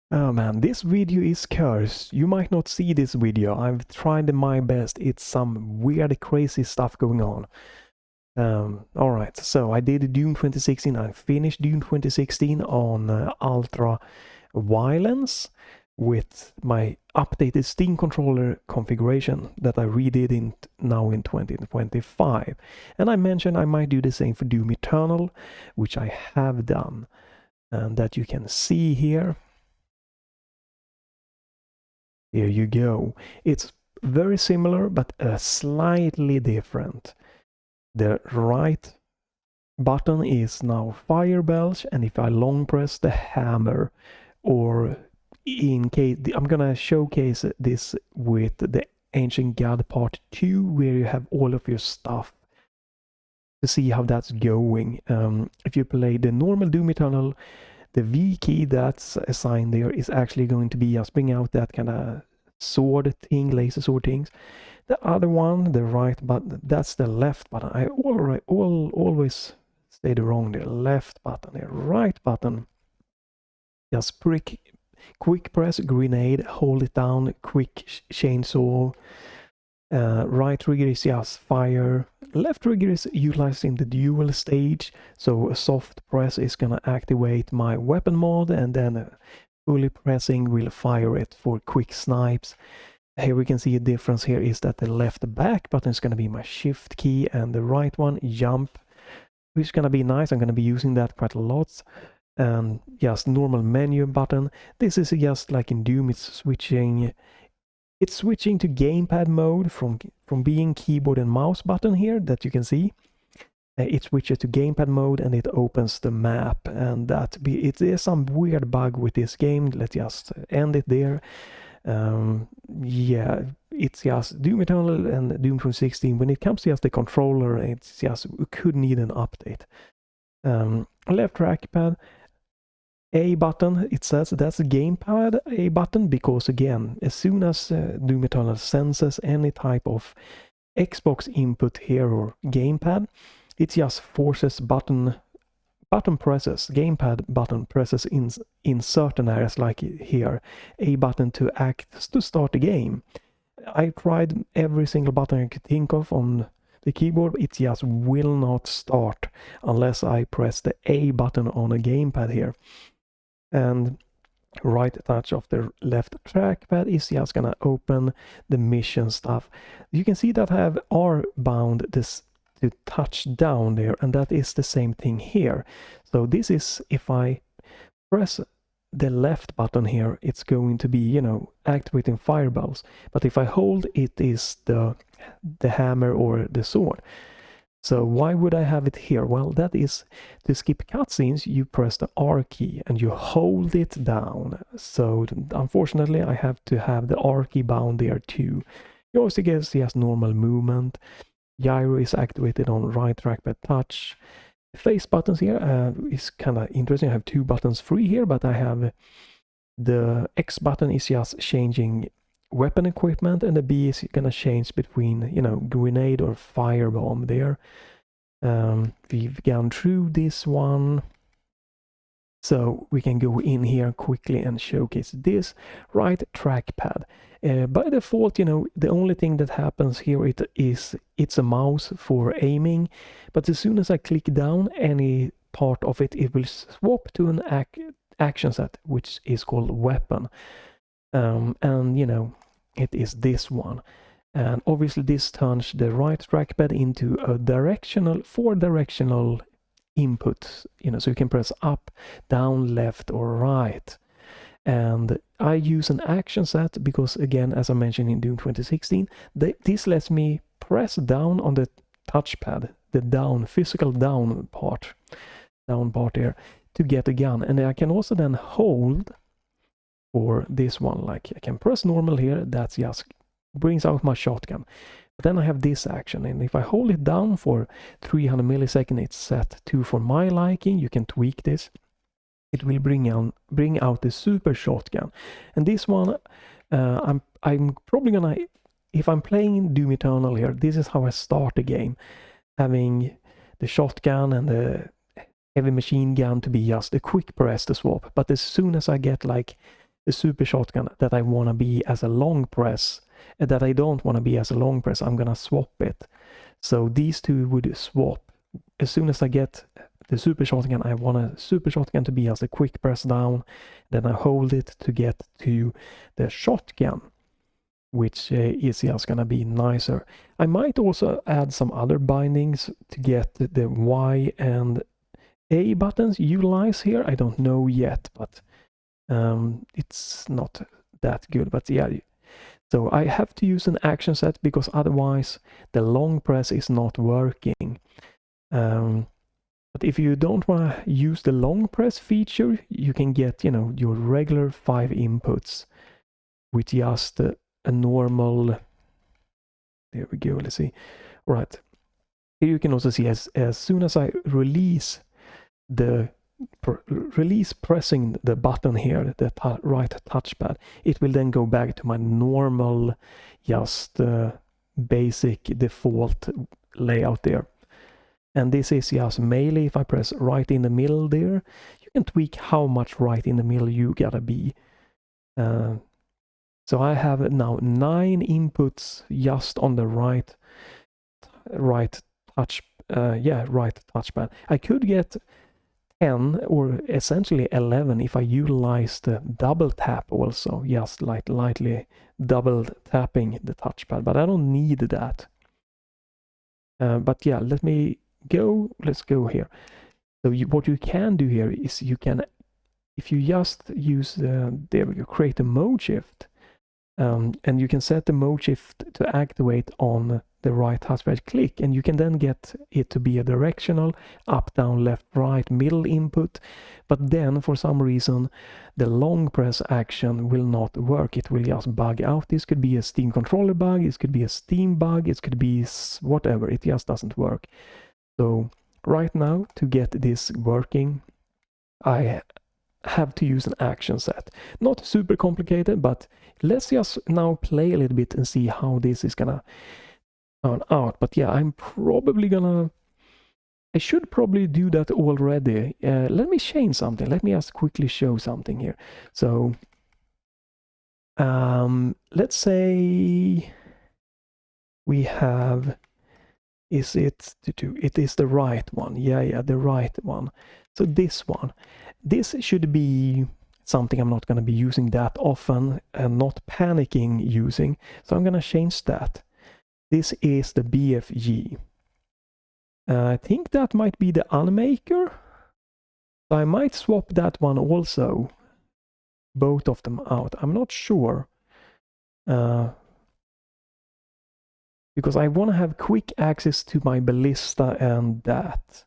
Oh man, this video is cursed. You might not see this video. I've tried my best. It's some weird, crazy stuff going on. Alright, so I did Doom 2016. I finished Doom 2016 on Ultra Violence with my updated Steam controller configuration that I redid now in 2025. And I mentioned I might do the same for Doom Eternal, which I have done. And that you can see here. Here you go. It's very similar, but slightly different. The right button is now fire belch, and if I long press the hammer, or in case, I'm gonna showcase this with the Ancient God Part 2, where you have all of your stuff to see how that's going. If you play the normal Doom Eternal, the V key that's assigned there is actually going to be just bring out that kind of sword thing, laser sword things. The other one, the right button, that's the left button. I always say the wrong. The left button, the right button. Just quick press grenade, hold it down, quick chainsaw. Right trigger is just fire. Left trigger is utilizing the dual stage, so a soft press is gonna activate my weapon mod, and then fully pressing will fire it for quick snipes. Here we can see a difference here is that the left back button is gonna be my shift key, and the right one, jump, which is gonna be nice. I'm gonna be using that quite a lot. And just normal menu button. This is just like in Doom, it's switching to gamepad mode from being keyboard and mouse button here that you can see. It switches to gamepad mode and it opens the map, and it is some weird bug with this game. Let's just end it there. Yeah, it's just Doom Eternal and Doom 2016. When it comes to just the controller, it's just, we could need an update. Left trackpad, A button, it says that's a gamepad A button, because again, as soon as Doom Eternal senses any type of Xbox input here or gamepad, it just forces button presses, gamepad button presses in certain areas, like here, A button to start the game. I tried every single button I could think of on the keyboard. It just will not start unless I press the A button on a gamepad here. And right touch of the left trackpad is just gonna open the mission stuff. You can see that I have R bound this to touch down there, and that is the same thing here. So this is, if I press the left button here, it's going to be, you know, activating fireballs. But if I hold, it is the hammer or the sword. So why would I have it here? Well, that is to skip cutscenes. You press the R key and you hold it down. So unfortunately, I have to have the R key bound there too. You also get just normal movement. Gyro is activated on right trackpad touch. Face buttons here is kind of interesting. I have two buttons free here, but I have the X button is just changing weapon equipment, and the B is gonna change between, you know, grenade or firebomb there. We've gone through this one, so we can go in here quickly and showcase this. Right trackpad. By default, you know, the only thing that happens here it's a mouse for aiming, but as soon as I click down any part of it, it will swap to an action set, which is called weapon. And you know, it is this one, and obviously this turns the right trackpad into a four directional input, you know, so you can press up, down, left, or right. And I use an action set because, again, as I mentioned in Doom 2016, this lets me press down on the touchpad, the physical down part there, to get a gun. And I can also then hold for this one, like I can press normal here, that just brings out my shotgun. But then I have this action, and if I hold it down for 300 milliseconds, it's set to for my liking. You can tweak this. It will bring out the super shotgun. And this one, I'm probably gonna, if I'm playing Doom Eternal here, this is how I start the game, having the shotgun and the heavy machine gun to be just a quick press to swap. But as soon as I get like the super shotgun that I want to be as a long press, that I don't want to be as a long press, I'm gonna swap it. So these two would swap. As soon as I get the super shotgun, I want a super shotgun to be as a quick press down, then I hold it to get to the shotgun, which is just gonna be nicer. I might also add some other bindings to get the Y and A buttons utilized here. I don't know yet, but it's not that good. But yeah, so I have to use an action set because otherwise the long press is not working. But if you don't want to use the long press feature, you can get, you know, your regular 5 inputs with just a normal. There we go. Let's see. All right. Here you can also see as soon as I release pressing the button here, the right touchpad, it will then go back to my normal, just basic default layout there. And this is just melee. If I press right in the middle there, you can tweak how much right in the middle you gotta be. So I have now 9 inputs just on the right touchpad. I could get 10 or essentially 11 if I utilize the double tap also, just like lightly double tapping the touchpad, but I don't need that. But yeah, let's go here. So what you can do here is you can, if you just use there we go, create a mode shift, and you can set the mode shift to activate on the right touchpad click, and you can then get it to be a directional up, down, left, right, middle input. But then for some reason the long press action will not work. It will just bug out. This could be a Steam controller bug, it could be a Steam bug, it could be whatever. It just doesn't work. So right now, to get this working, I have to use an action set. Not super complicated, but let's just now play a little bit and see how this is gonna turn out. But yeah, I should probably do that already. Let me change something. Let me just quickly show something here. So let's say we have, it is the right one. Yeah, the right one. So this one. This should be something I'm not going to be using that often and not panicking using. So I'm going to change that. This is the BFG. I think that might be the Unmaker. So I might swap that one also. Both of them out. I'm not sure. Because I want to have quick access to my ballista and that.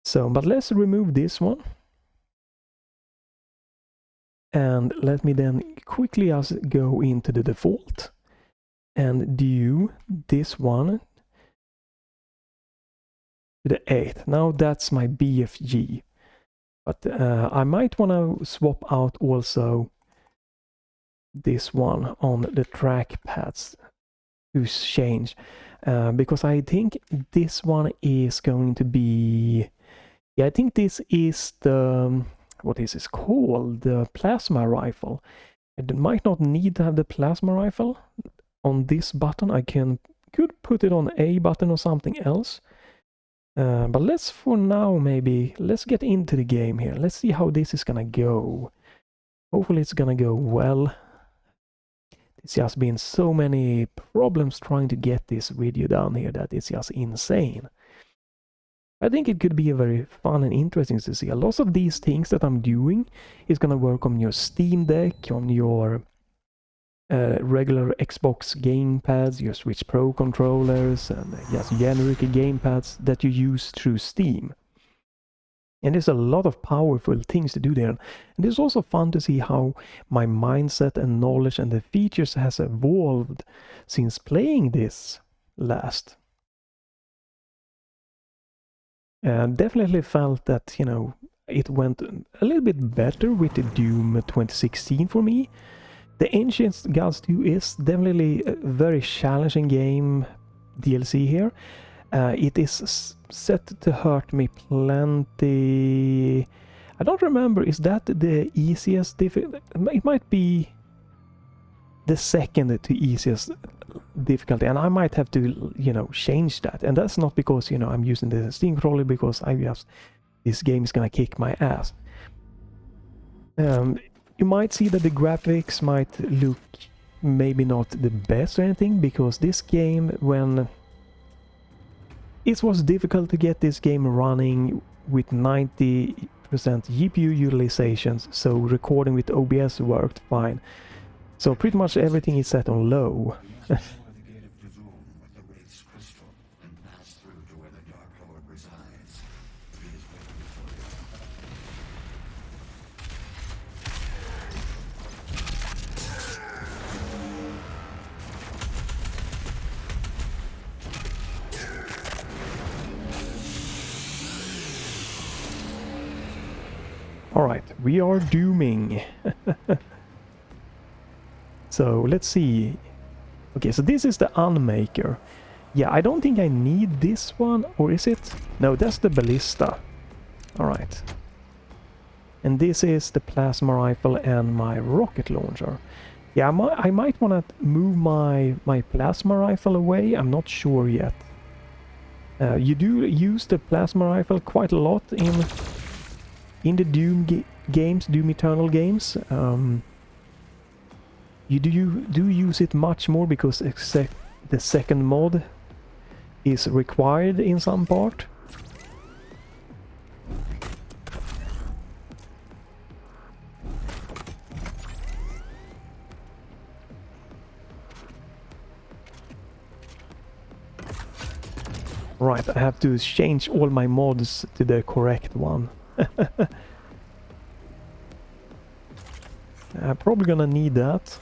So, but let's remove this one. And let me then quickly just go into the default and do this one to the 8th. Now that's my BFG. But I might want to swap out also this one on the trackpads to change. Because I think this one is going to be... Yeah, I think this is the... What is this called? The plasma rifle. I might not need to have the plasma rifle on this button. I could put it on A button or something else. But let's for now let's get into the game here. Let's see how this is gonna go. Hopefully it's gonna go well. It's just been so many problems trying to get this video down here that it's just insane. I think it could be a very fun and interesting to see. A lot of these things that I'm doing is going to work on your Steam Deck, on your regular Xbox gamepads, your Switch Pro controllers, and just generic gamepads that you use through Steam. And there's a lot of powerful things to do there. And it's also fun to see how my mindset and knowledge and the features has evolved since playing this last. Definitely felt that, you know, it went a little bit better with the Doom 2016 for me. The Ancient Gods 2 is definitely a very challenging game DLC here. It is set to hurt me plenty. I don't remember, is that the easiest difficulty? It might be the second to easiest difficulty, and I might have to, you know, change that. And that's not because, you know, I'm using the Steam controller, because this game is gonna kick my ass. You might see that the graphics might look maybe not the best or anything, because this game, when it was difficult to get this game running with 90% GPU utilizations, so recording with OBS worked fine. So pretty much everything is set on low. Alright, we are dooming. So let's see. Okay, so this is the Unmaker. Yeah, I don't think I need this one, or is it? No, that's the Ballista. Alright. And this is the plasma rifle and my rocket launcher. Yeah, I might want to move my plasma rifle away, I'm not sure yet. You do use the plasma rifle quite a lot in the Doom games, Doom Eternal games. You do use it much more because the second mod is required in some part. Right, I have to change all my mods to the correct one. I'm probably gonna need that.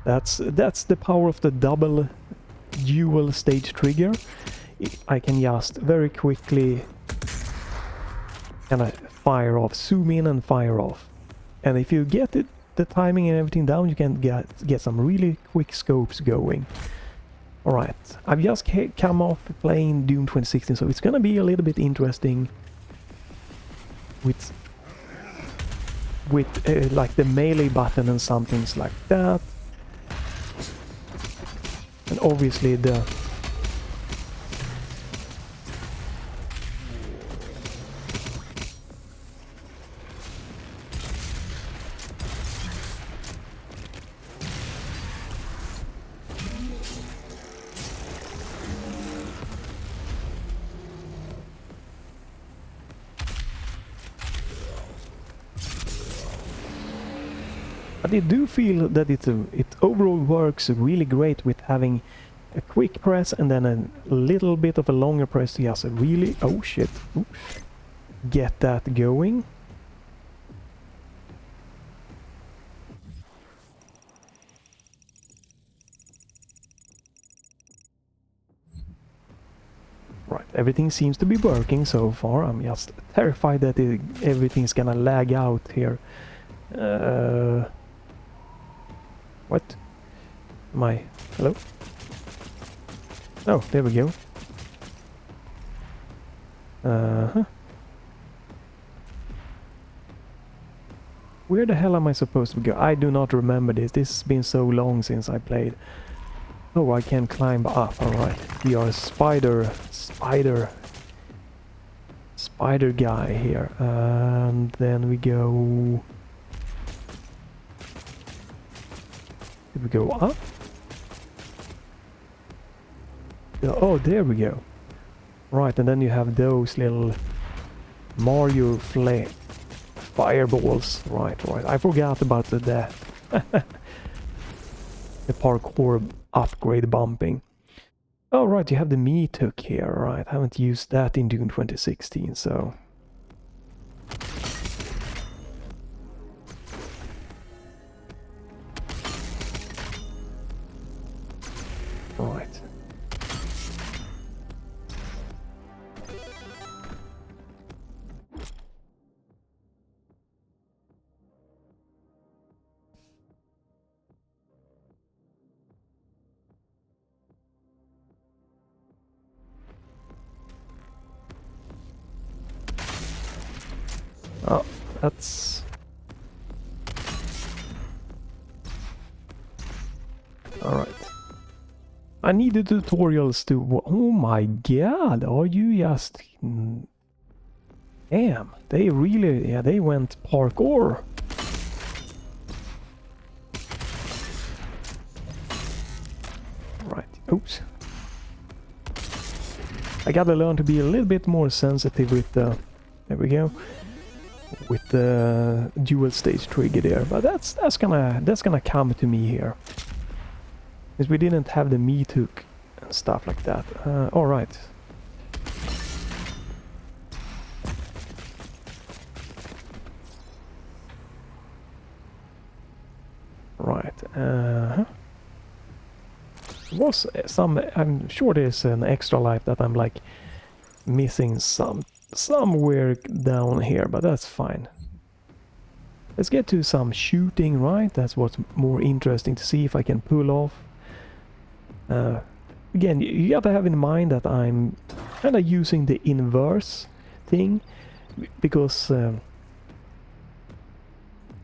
That's the power of the dual stage trigger. I can just very quickly kind of fire off, zoom in and fire off. And if you get the timing and everything down, you can get some really quick scopes going. Alright, I've just come off playing Doom 2016, so it's gonna be a little bit interesting with like the melee button and some things like that. And obviously the but I do feel that it overall works really great with having a quick press and then a little bit of a longer press to just really, oh shit, oops, get that going. Right, everything seems to be working so far. I'm just terrified that everything's gonna lag out here. What? Hello? Oh, there we go. Where the hell am I supposed to go? I do not remember this. This has been so long since I played. Oh, I can climb up. Alright. We are a spider guy here. And then we go... Did we go up? Oh, there we go. Right, and then you have those little Mario fireballs. Right. I forgot about the parkour upgrade bumping. Oh, right, you have the meat hook here. Right, I haven't used that in Doom 2016, so... Right. Oh, that's... Alright. I need the tutorials to... Oh my god, are you just... Damn, they really... Yeah, they went parkour. Right, oops. I gotta learn to be a little bit more sensitive with the... There we go. With the dual stage trigger there, but that's gonna come to me here. Because we didn't have the meat hook and stuff like that. Alright. Right. Was some... I'm sure there's an extra life that I'm like missing somewhere down here, but that's fine. Let's get to some shooting, right? That's what's more interesting to see if I can pull off. Again, you gotta have in mind that I'm kinda using the inverse thing, because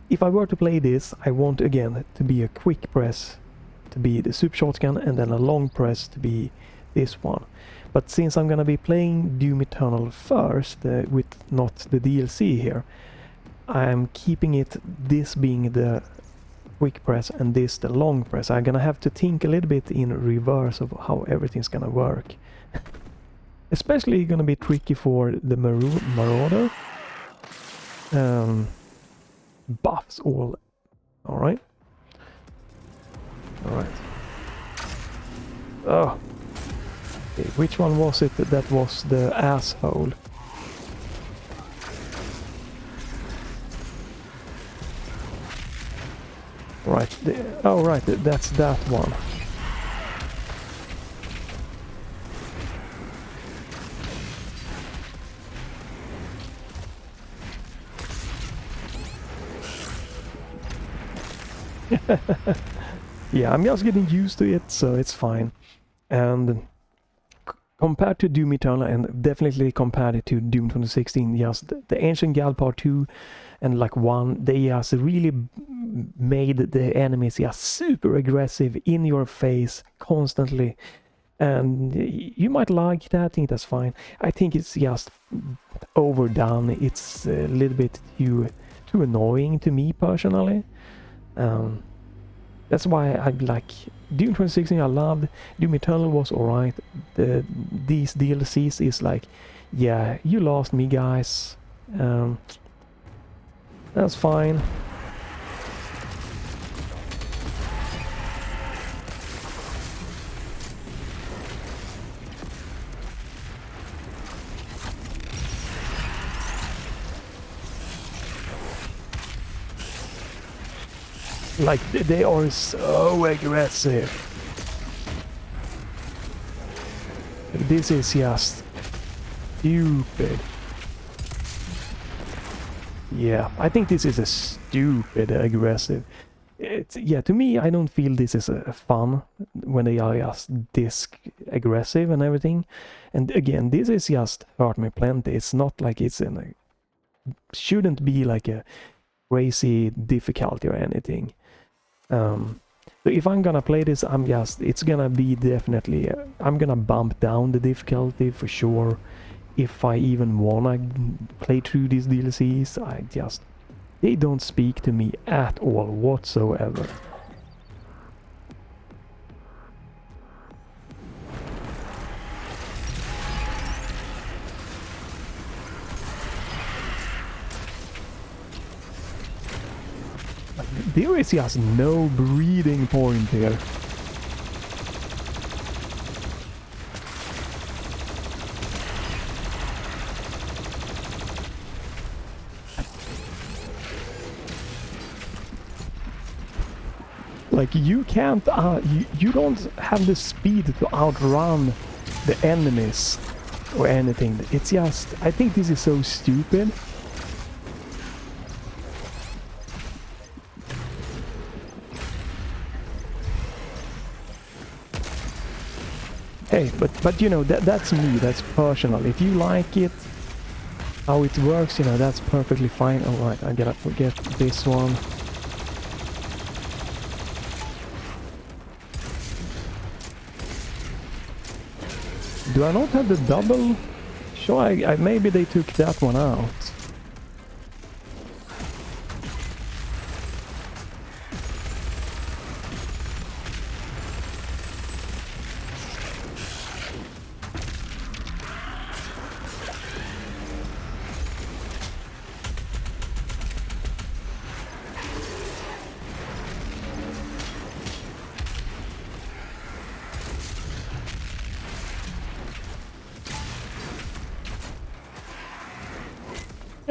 if I were to play this, I want again to be a quick press to be the super shotgun and then a long press to be this one. But since I'm gonna be playing Doom Eternal first, with not the DLC here, I'm keeping it this being the quick press and this the long press. I'm gonna have to think a little bit in reverse of how everything's gonna work. Especially gonna be tricky for the Marauder. Buffs all. Alright. Alright. Oh. Okay, which one was it that was the asshole? Right, oh right, that's that one. Yeah, I'm just getting used to it, so it's fine. And compared to Doom Eternal, and definitely compared it to Doom 2016, yes, the Ancient Guild Part 2 and like 1, they just really made the enemies just super aggressive, in your face, constantly. And you might like that, I think that's fine. I think it's just overdone, it's a little bit too annoying to me personally. That's why I like Doom 2016. I loved. Doom Eternal was alright. These DLCs is like, yeah, you lost me, guys. That's fine. Like, they are so aggressive. This is just stupid. Yeah, I think this is a stupid aggressive. Yeah, to me, I don't feel this is fun when they are just this aggressive and everything. And again, this is just hurt me plenty. It's not like it's in a... shouldn't be like a crazy difficulty or anything. So if I'm gonna play this, it's gonna be definitely, I'm gonna bump down the difficulty for sure. If I even wanna play through these DLCs, they don't speak to me at all whatsoever. There is just no breathing point here. Like, you can't, you don't have the speed to outrun the enemies or anything. It's just, I think this is so stupid. Hey, but you know, that's me, that's personal. If you like it, how it works, you know, that's perfectly fine. Oh right, I gotta forget this one. Do I not have the double? Sure, I maybe they took that one out.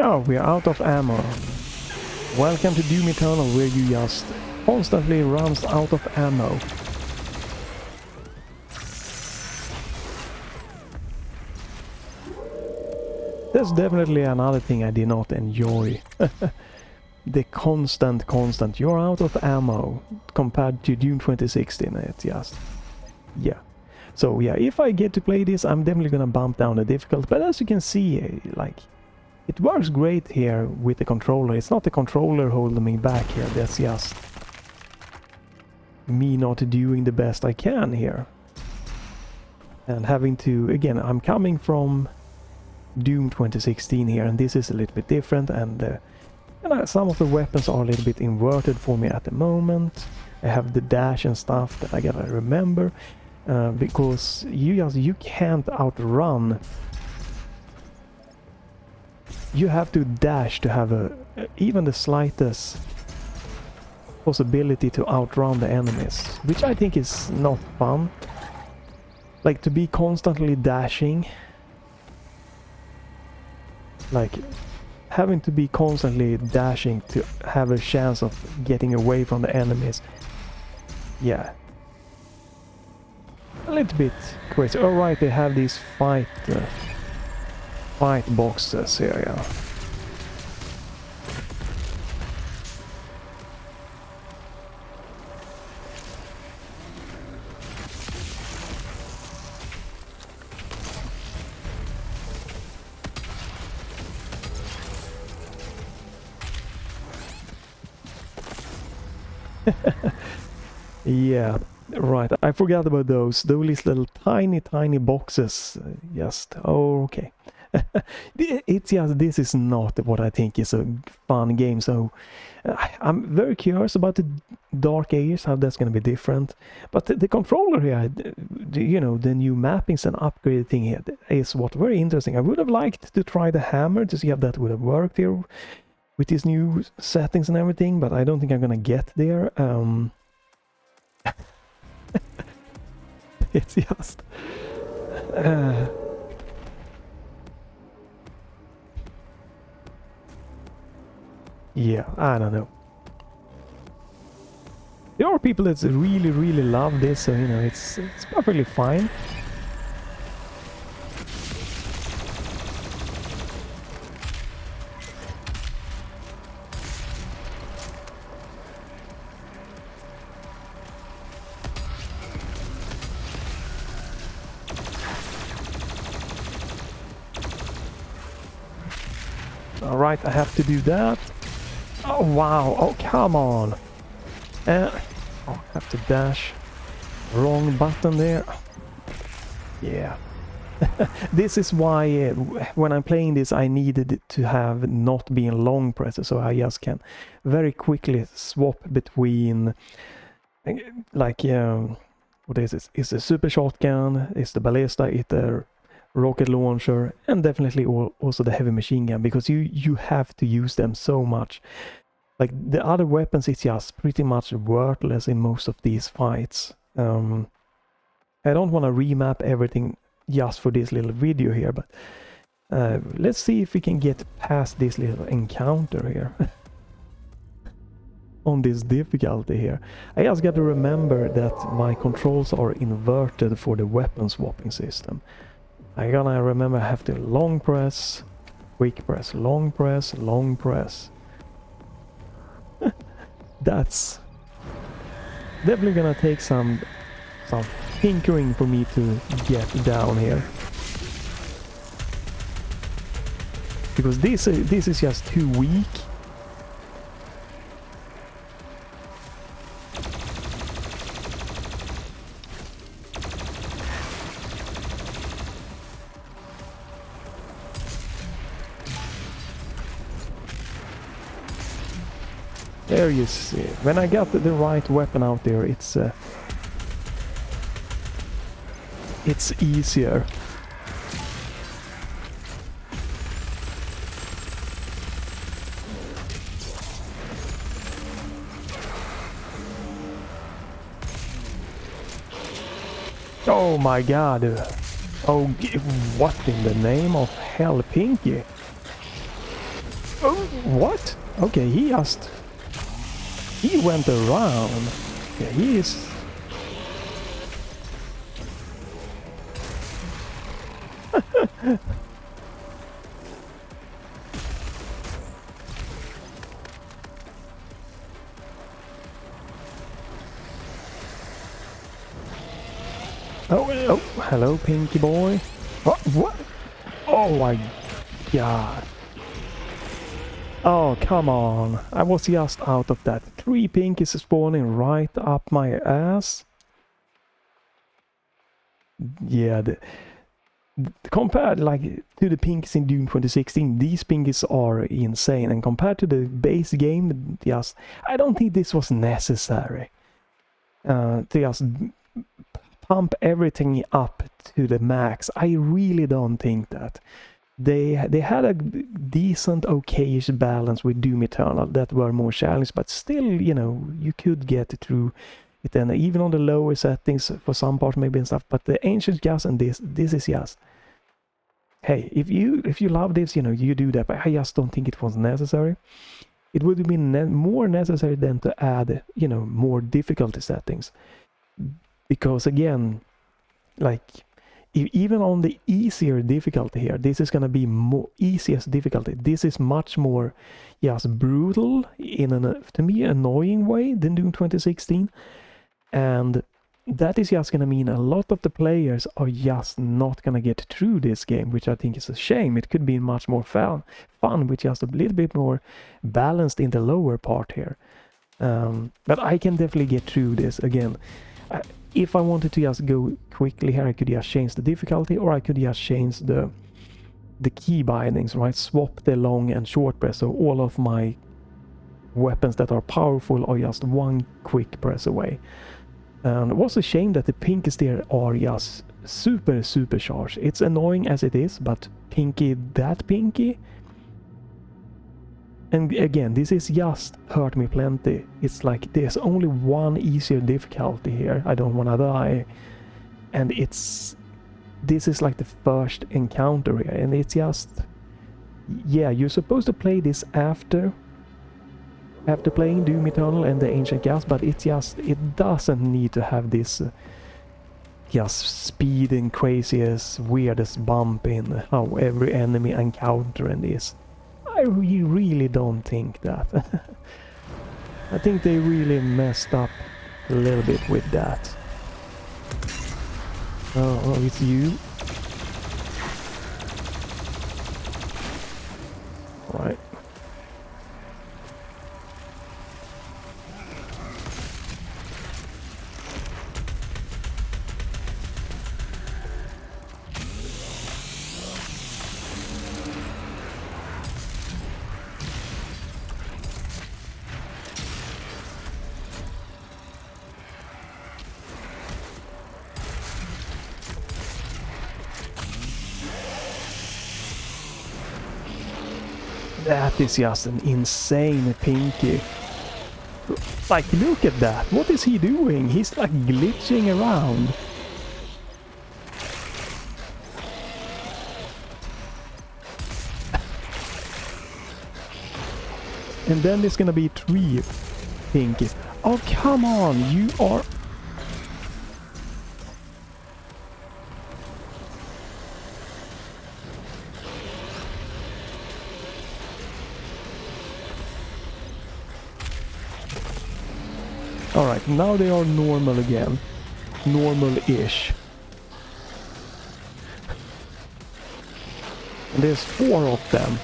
Oh, we are out of ammo. Welcome to Doom Eternal, where you just constantly runs out of ammo. That's definitely another thing I did not enjoy. The constant, you're out of ammo compared to Doom 2016. It's just, yeah. So yeah, if I get to play this, I'm definitely gonna bump down the difficulty. But as you can see, like, it works great here with the controller. It's not the controller holding me back here. That's just me not doing the best I can here. And having to, again, I'm coming from Doom 2016 here, and this is a little bit different, and some of the weapons are a little bit inverted for me at the moment. I have the dash and stuff that I gotta remember, because you can't outrun. You have to dash to have even the slightest possibility to outrun the enemies, which I think is not fun. Like, to be constantly dashing, like having to be constantly dashing to have a chance of getting away from the enemies. Yeah. A little bit crazy. Alright, they have these fight boxes here, yeah. Yeah, right. I forgot about those. Those little tiny boxes. Just, oh, okay. It's just, this is not what I think is a fun game. So I'm very curious about the Dark Ages, how that's going to be different. But the controller here, you know, the new mappings and upgrade thing here is what very interesting. I would have liked to try the hammer to see if that would have worked here with these new settings and everything, but I don't think I'm gonna get there. It's just yeah, I don't know. There are people that really love this, so you know, it's perfectly fine. Alright, I have to do that. Oh wow, oh come on. Oh, I have to dash. Wrong button there. Yeah. This is why when I'm playing this I needed it to have not being long presses, so I just can very quickly swap between, like, what is this? It's a super shotgun, it's the ballista, it's the rocket launcher, and definitely also the heavy machine gun, because you have to use them so much. Like, the other weapons is just pretty much worthless in most of these fights. I don't want to remap everything just for this little video here, but let's see if we can get past this little encounter here. On this difficulty here. I just got to remember that my controls are inverted for the weapon swapping system. I gotta remember I have to long press, quick press, long press, long press. That's definitely gonna take some tinkering for me to get down here. because this is just too weak. There you see. When I got the right weapon out there, it's easier. Oh my god. Oh, what in the name of hell, Pinky? Oh, what? Okay, he went around. Yeah, he is... Oh, hello, Pinky boy. What? Oh my god. Oh, come on. I was just out of that. 3 pinkies spawning right up my ass. Yeah, compared like to the pinkies in Doom 2016, these pinkies are insane. And compared to the base game, just I don't think this was necessary. To just pump everything up to the max. I really don't think that. They had a decent, okayish balance with Doom Eternal that were more challenged, but still, you know, you could get through it, and even on the lower settings for some parts maybe and stuff. But the Ancient Gas and this is just, hey, if you love this, you know, you do that. But I just don't think it was necessary. It would have been more necessary than to add, you know, more difficulty settings, because again, like, even on the easier difficulty here, this is gonna be more easiest difficulty. This is much more, yes, brutal in an, to me, annoying way than Doom 2016, and that is just gonna mean a lot of the players are just not gonna get through this game, which I think is a shame. It could be much more fun with just a little bit more balanced in the lower part here. But I can definitely get through this again. If I wanted to just go quickly here, I could just change the difficulty, or I could just change the key bindings, right? Swap the long and short press, so all of my weapons that are powerful are just one quick press away. And it was a shame that the pinkies there are just super charged. It's annoying as it is, but pinky, that pinky. And again, this is just hurt me plenty. It's like there's only one easier difficulty here. I don't wanna die. And this is like the first encounter here. And it's just, yeah, you're supposed to play this after playing Doom Eternal and the Ancient Gas, but it doesn't need to have this just speed and craziest, weirdest bump in how every enemy encounter in this. I really don't think that. I think they really messed up a little bit with that. Oh, it's you. Right. That is just an insane pinky. Like, look at that. What is he doing? He's like glitching around. And then there's gonna be 3 pinkies. Oh, come on. You are... Alright, now they are normal again. Normal-ish. And there's 4 of them.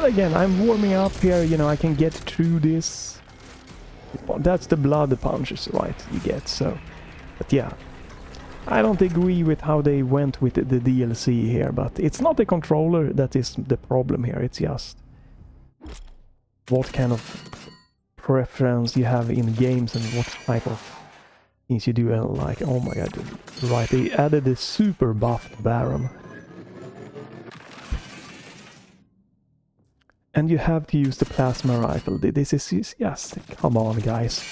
But again, I'm warming up here, you know, I can get through this. That's the blood punches, right, you get, so... But yeah, I don't agree with how they went with the DLC here, but it's not the controller that is the problem here, it's just... what kind of preference you have in games and what type of things you do, and like, oh my god, right, they added a super buffed Baron. And you have to use the plasma rifle. This is just, come on guys.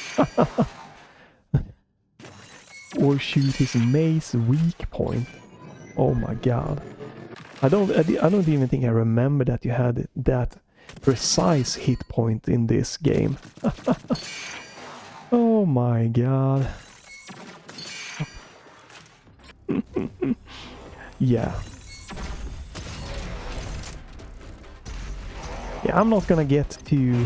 Or shoot his mace weak point. Oh my god. I don't even think I remember that you had that precise hit point in this game. Oh my god. Yeah. Yeah, I'm not gonna get to...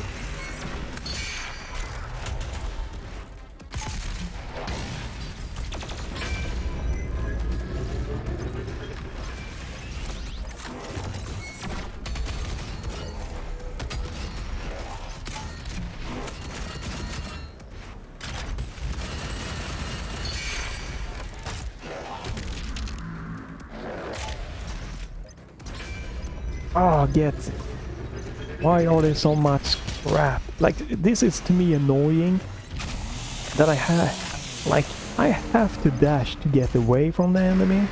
Oh, get... Why are there so much crap? Like, this is to me annoying. That I have... Like, I have to dash to get away from the enemy.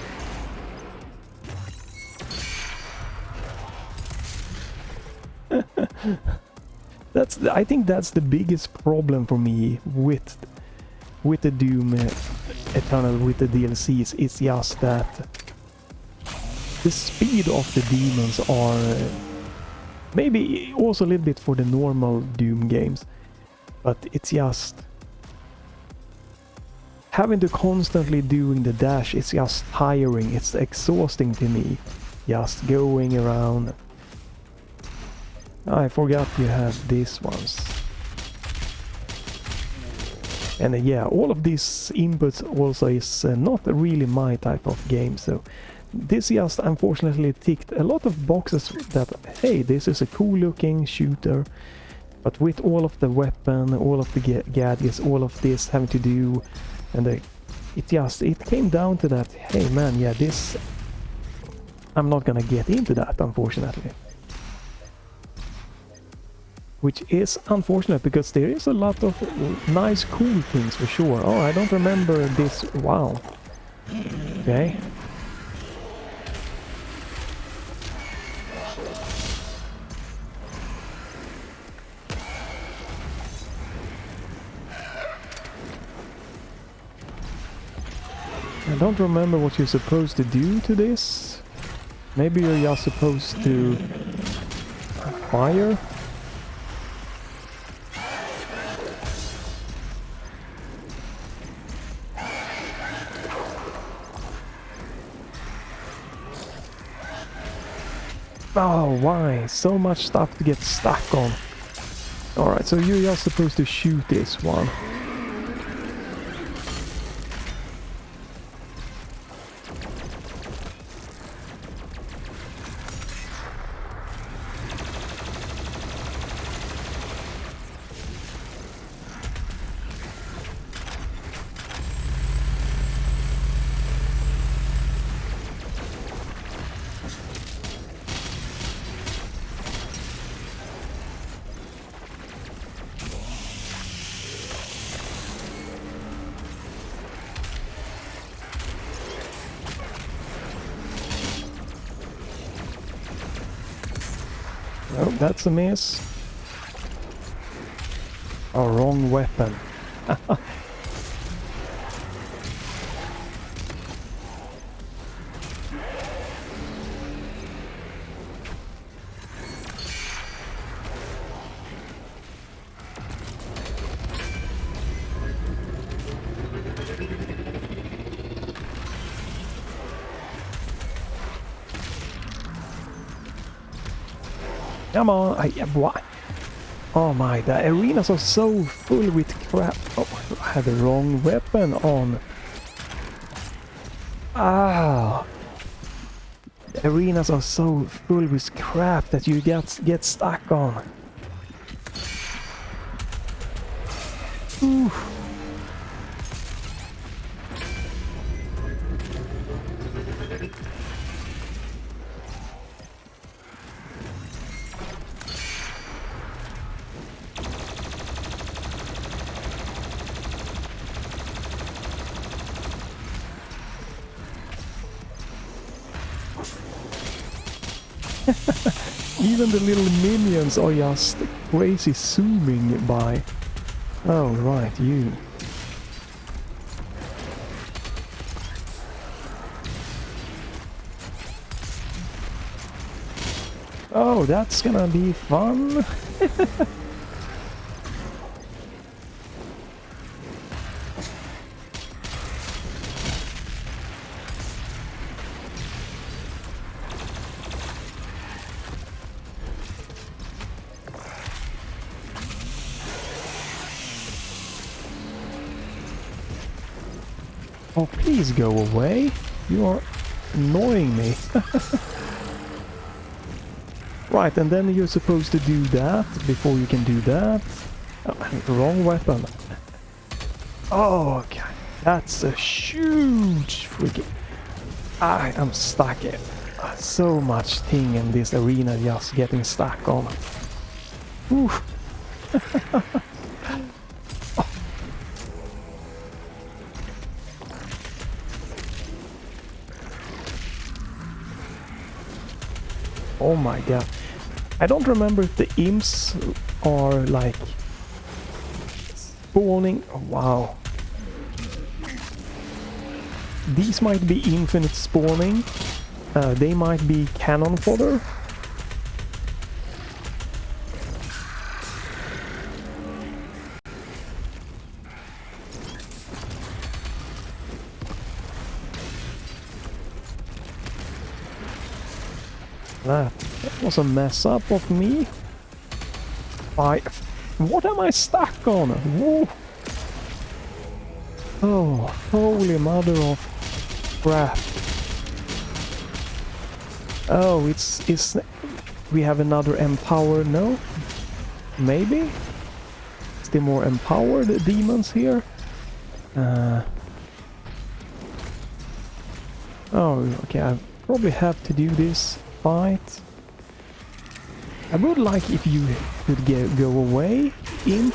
I think that's the biggest problem for me with the Doom Eternal, with the DLCs. It's just that the speed of the demons are maybe also a little bit for the normal Doom games, but it's just having to constantly doing the dash. It's just tiring, it's exhausting to me, just going around. I forgot you have these ones. And yeah, all of these inputs also is not really my type of game, so this just unfortunately ticked a lot of boxes that, hey, this is a cool looking shooter, but with all of the weapon, all of the gadgets, all of this having to do, and it came down to that, hey man, yeah, this, I'm not gonna get into that, unfortunately. Which is unfortunate, because there is a lot of nice, cool things for sure. Oh, I don't remember this. Wow. Okay. I don't remember what you're supposed to do to this. Maybe you're just supposed to fire? Oh, why? So much stuff to get stuck on. Alright, so you're just supposed to shoot this one. Oh, that's a miss. Oh, wrong weapon. Come on, what? Oh my, the arenas are so full with crap. Oh, I had the wrong weapon on. Ah. Arenas are so full with crap that you get stuck on. Oof. Even the little minions are just crazy zooming by. Oh, right, you. Oh, that's gonna be fun. Oh, please go away. You are annoying me. Right, and then you're supposed to do that before you can do that. Oh, wrong weapon. Oh, okay. That's a huge freaking... I am stuck in so much thing in this arena just getting stuck on. Oof. Oh my god. I don't remember if the imps are like spawning. Oh, wow. These might be infinite spawning. They might be cannon fodder. That was a mess up of me. What am I stuck on? Whoa. Oh, holy mother of crap. Oh, it's we have another empower, no? Maybe? Is there more empowered demons here? Oh, okay, I probably have to do this fight. I would like if you could go away in.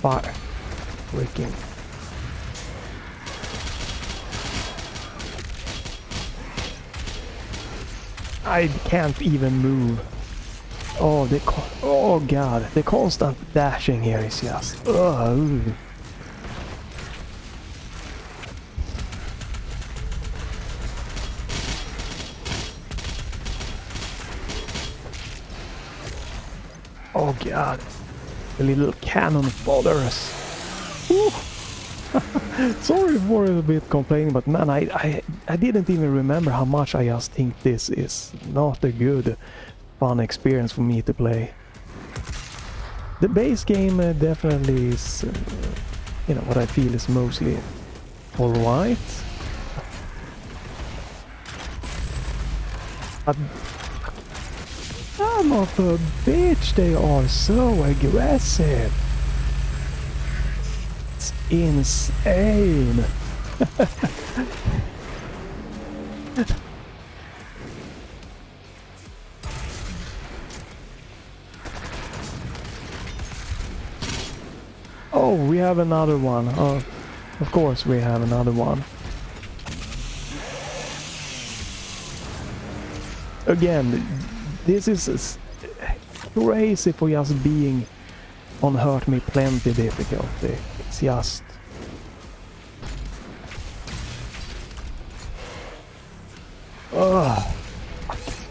Fire. Freaking. I can't even move. Oh, oh god, the constant dashing here is just... Oh. Oh god, the little cannon fodders. Sorry for a bit complaining, but man, I didn't even remember how much I just think this is not a good, fun experience for me to play. The base game definitely is, you know, what I feel is mostly alright. But son of a bitch, they are so aggressive. It's insane. Oh, we have another one. Oh, of course we have another one. Again, this is crazy for just being on Hurt Me Plenty difficulty. It's just... Ugh.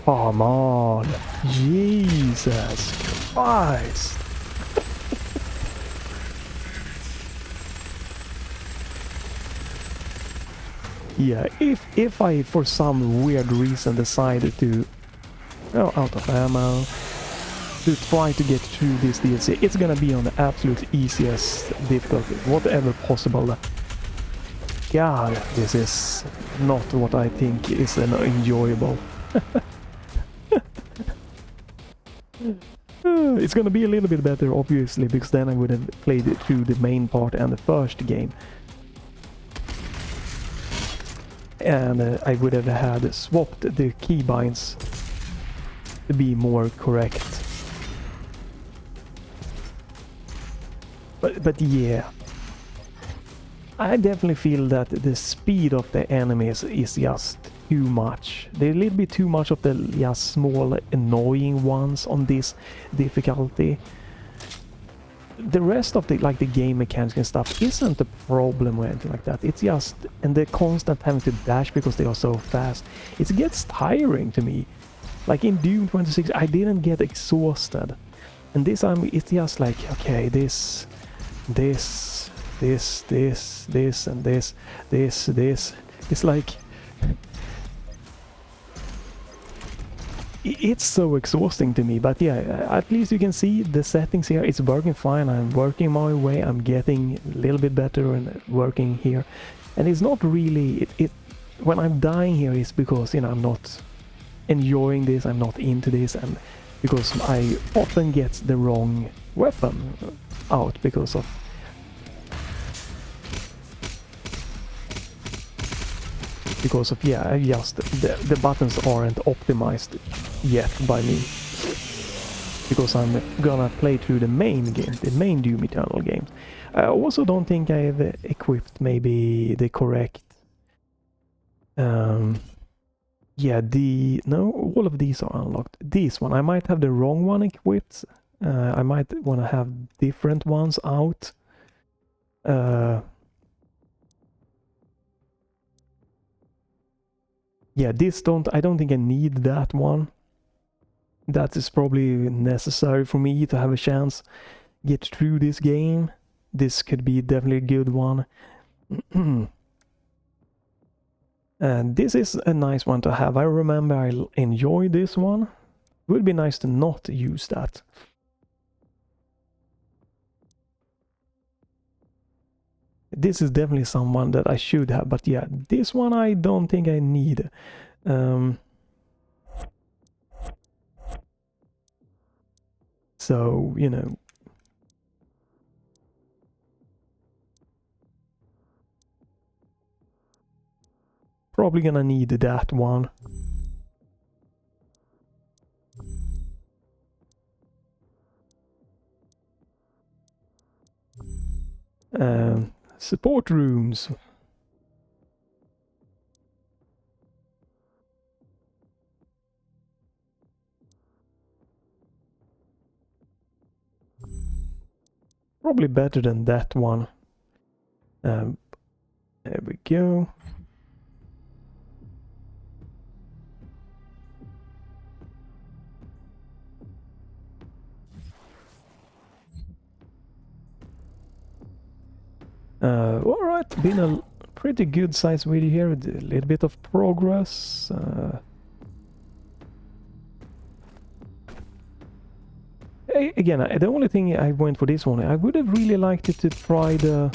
Come on. Jesus Christ. Yeah, if I for some weird reason decided to out of ammo to try to get through this DLC, it's gonna be on the absolute easiest difficulty, whatever possible. God, this is not what I think is an enjoyable. It's gonna be a little bit better, obviously, because then I would have played it through the main part and the first game. And I would have had swapped the keybinds to be more correct. But yeah, I definitely feel that the speed of the enemies is just too much. They're a little bit too much of the just small annoying ones on this difficulty. The rest of the like the game mechanics and stuff isn't a problem or anything like that. It's just, and the constant having to dash because they are so fast, it gets tiring to me. Like in Doom 26, I didn't get exhausted, and this time it's just like, okay, this, and this. It's like it's so exhausting to me. But yeah, at least you can see the settings here. It's working fine. I'm working my way. I'm getting a little bit better and working here. And it's not really it when I'm dying here is because, you know, I'm not enjoying this. I'm not into this, and because I often get the wrong weapon out because of yeah, I just the buttons aren't optimized yet by me, because I'm gonna play through the main game, the main Doom Eternal games. I also don't think I've equipped maybe the correct yeah, no, all of these are unlocked. This one, I might have the wrong one equipped. I might want to have different ones out. Yeah, I don't think I need that one. That is probably necessary for me to have a chance get through this game. This could be definitely a good one. And this is a nice one to have. I remember I enjoyed this one. It would be nice to not use that. This is definitely someone that I should have, but yeah, this one I don't think I need. So, you know. Probably gonna need that one. Support rooms. Probably better than that one. There we go. Alright, been a pretty good size video here with a little bit of progress. Again, the only thing I went for this one, I would have really liked it to try the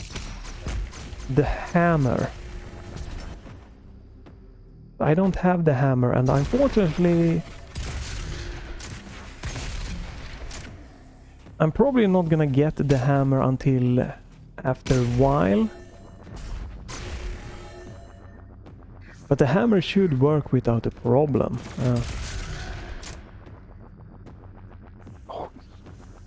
hammer. I don't have the hammer, and unfortunately I'm probably not gonna get the hammer until after a while. But the hammer should work without a problem.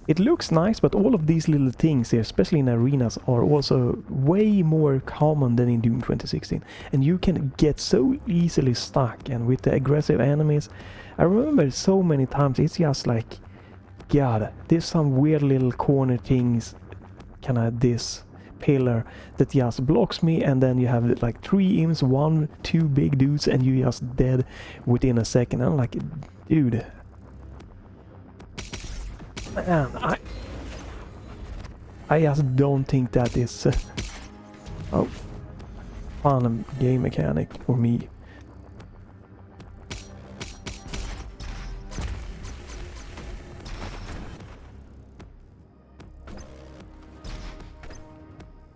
It looks nice, but all of these little things here, especially in arenas, are also way more common than in Doom 2016. And you can get so easily stuck, and with the aggressive enemies, I remember so many times it's just like, God, there's some weird little corner things, kinda this pillar that just blocks me, and then you have like 3 imps, 1, 2 big dudes, and you just dead within a second. I'm like, dude. Man, I just don't think that is... oh. fun game mechanic for me.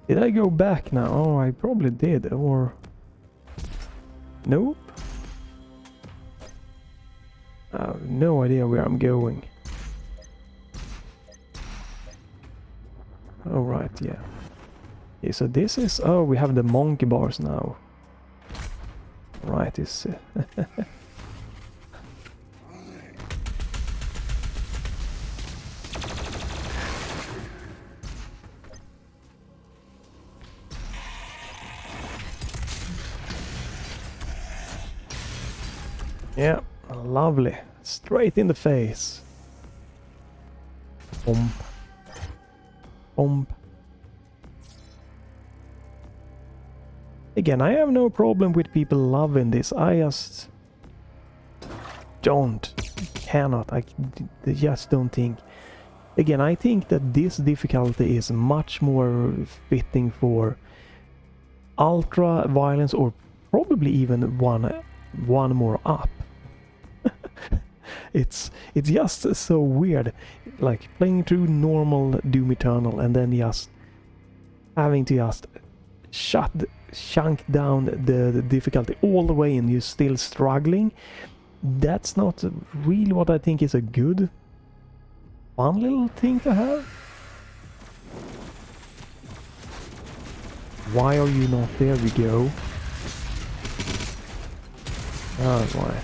Did I go back now? Oh, I probably did, or... Nope. I have no idea where I'm going. Oh, right, yeah. Okay, so this is... Oh, we have the monkey bars now. Right, this... Yeah, lovely. Straight in the face. Bomb. Bomb. Again, I have no problem with people loving this. I just I just don't think. Again, I think that this difficulty is much more fitting for ultra violence, or probably even one more up. It's just so weird, like playing through normal Doom Eternal and then just having to just chunk down the difficulty all the way and you're still struggling. That's not really what I think is a good, fun little thing to have. Why are you not? There we go. Alright.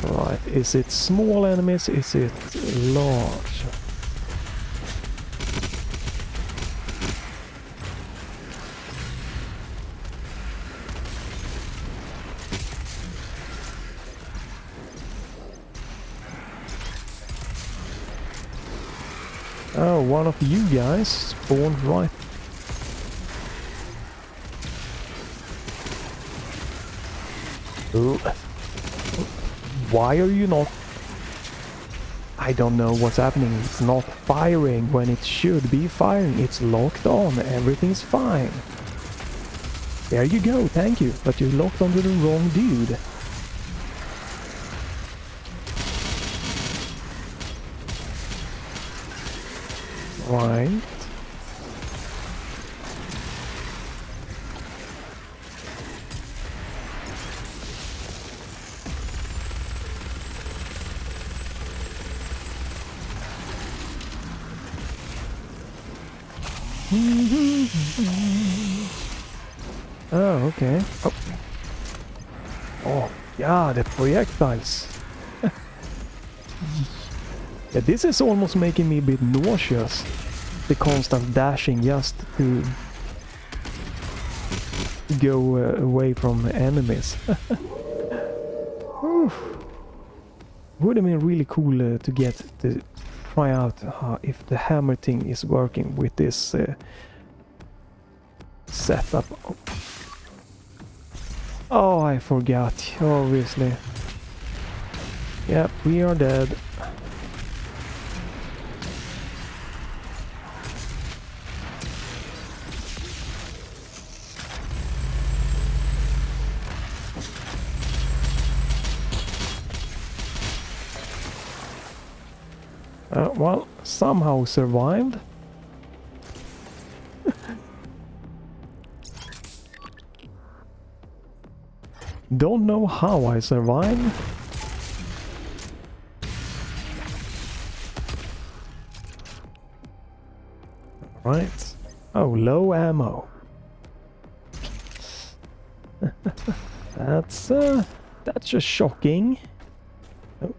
Right, is it small enemies? Is it large? Oh, one of you guys spawned right. Why are you not? I don't know what's happening. It's not firing when it should be firing. It's locked on. Everything's fine. There you go. Thank you. But you're locked onto the wrong dude. Right. Oh, okay. Oh. Oh, yeah, the projectiles. Yeah, this is almost making me a bit nauseous. The constant dashing just to go away from enemies. Would have been really cool to get to try out if the hammer thing is working with this setup. Oh, I forgot, obviously. Yep, we are dead. Well, somehow survived. Don't know how I survived. Right. Oh, low ammo. That's just shocking. Oh.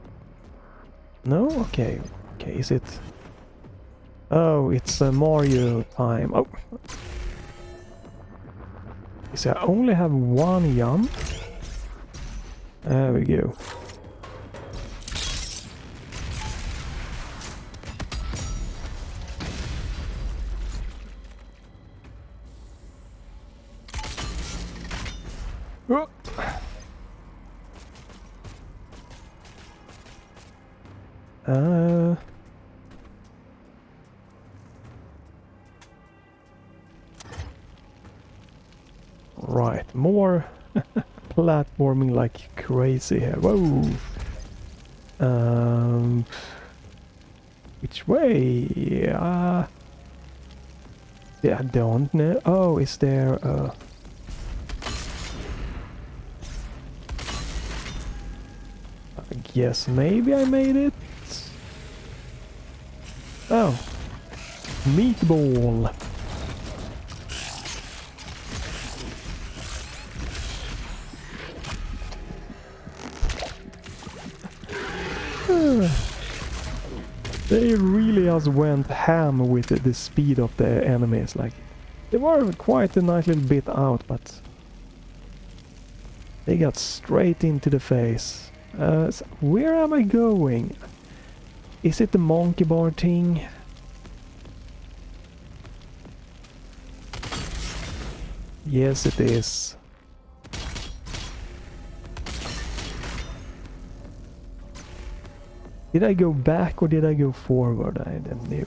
No? Okay. Okay, is it... Oh, it's Mario time. Oh. So I only have one jump. There we go. More platforming like crazy here. Whoa! Which way? Yeah, I don't know. Oh, is there a... I guess maybe I made it. Oh, meatball. They really just went ham with the speed of the enemies. Like, they were quite a nice little bit out, but they got straight into the face. So where am I going? Is it the monkey bar thing? Yes, it is. Did I go back or did I go forward? I don't know.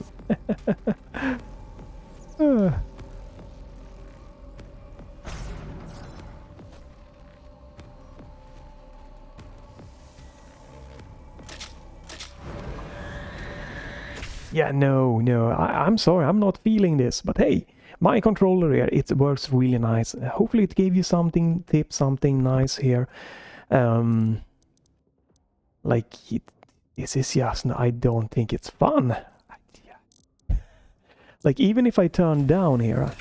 Yeah, no, I'm sorry, I'm not feeling this, but hey, my controller here, it works really nice. Hopefully it gave you something, something nice here. Like, this is just, I don't think it's fun. Like, even if I turn down here...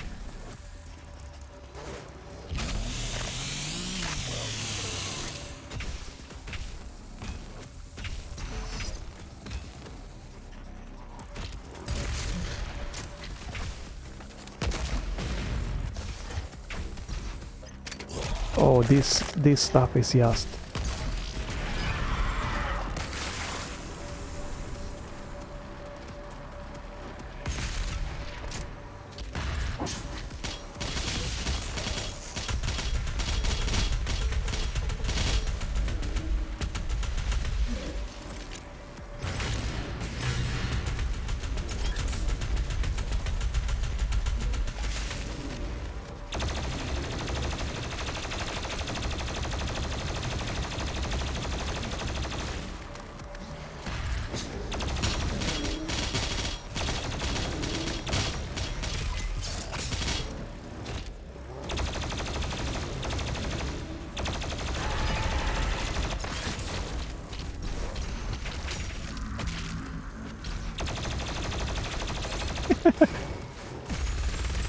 Oh, this stuff is just...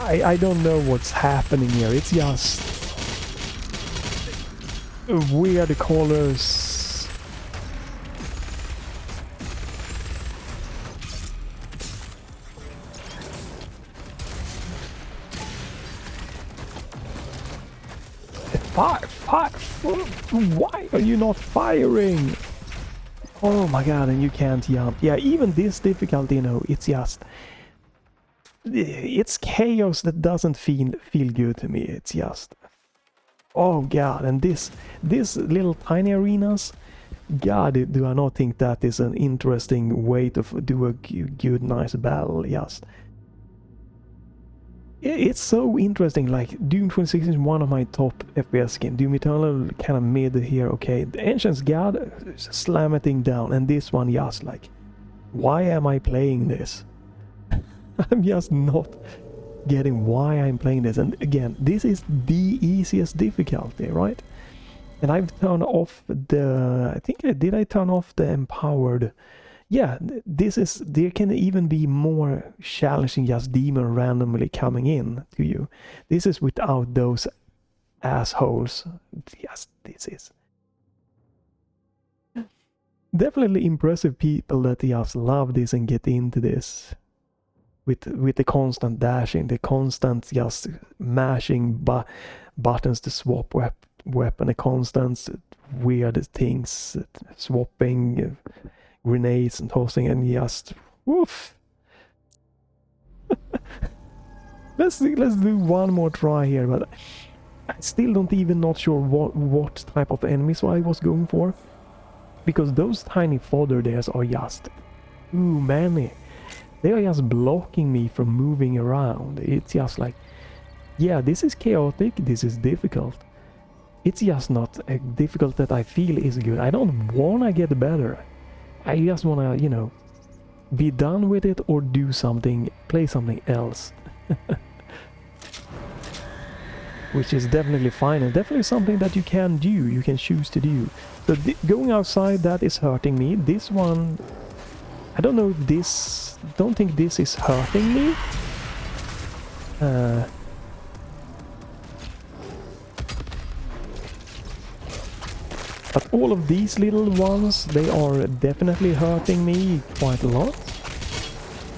I don't know what's happening here. It's just weird colors. Fire! Why are you not firing? Oh my god, and you can't jump. Yeah, even this difficulty, you know, it's just... It's chaos that doesn't feel good to me. It's just... Oh god, and this little tiny arenas... God, do I not think that is an interesting way to do a good, nice battle, just... It's so interesting, like, Doom 2016 is one of my top FPS games. Doom Eternal kind of mid here, okay. The Ancient's God, slam it down, and this one just like... Why am I playing this? I'm just not getting why I'm playing this. And again, this is the easiest difficulty, right? And I've turned off the... I think I turn off the empowered... Yeah, this is... There can even be more challenging just demon randomly coming in to you. This is without those assholes. Yes, this is... Definitely impressive people that just love this and get into this. With the constant dashing, the constant just mashing buttons to swap weapon, the constant weird things, swapping grenades and tossing, and just woof. let's do one more try here, but I still don't even not sure what type of enemies I was going for, because those tiny fodder dares are just too many. They are just blocking me from moving around. It's just like, yeah, this is chaotic, this is difficult, It's just not a difficult that I feel is good. I don't wanna get better. I just wanna, you know, be done with it or do something, play something else. Which is definitely fine and definitely something that you can do, you can choose to do. So going outside, that is hurting me. This one, I don't know if this, don't think this is hurting me. But all of these little ones, they are definitely hurting me quite a lot.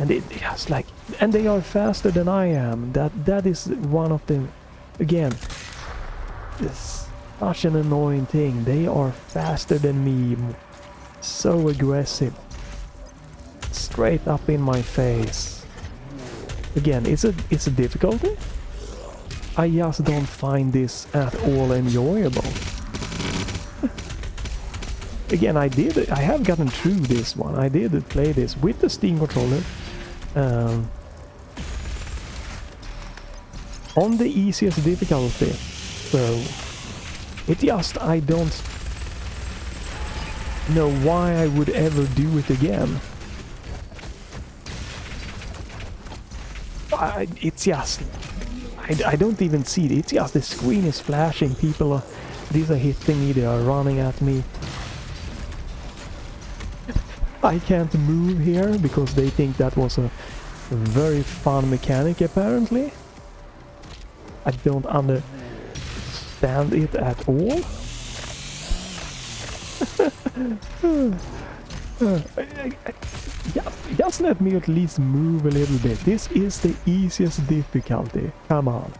And it just like, and they are faster than I am. That is one of the, again, it's such an annoying thing. They are faster than me, so aggressive, straight up in my face. Again, it's a difficulty. I just don't find this at all enjoyable. Again, I have gotten through this one. I did play this with the Steam controller. On the easiest difficulty. So, it just, I don't know why I would ever do it again. It's just, I don't even see it. It's just the screen is flashing. People are, these are hitting me, they are running at me. I can't move here because they think that was a very fun mechanic apparently. I don't understand it at all. Just let me at least move a little bit. This is the easiest difficulty. Come on.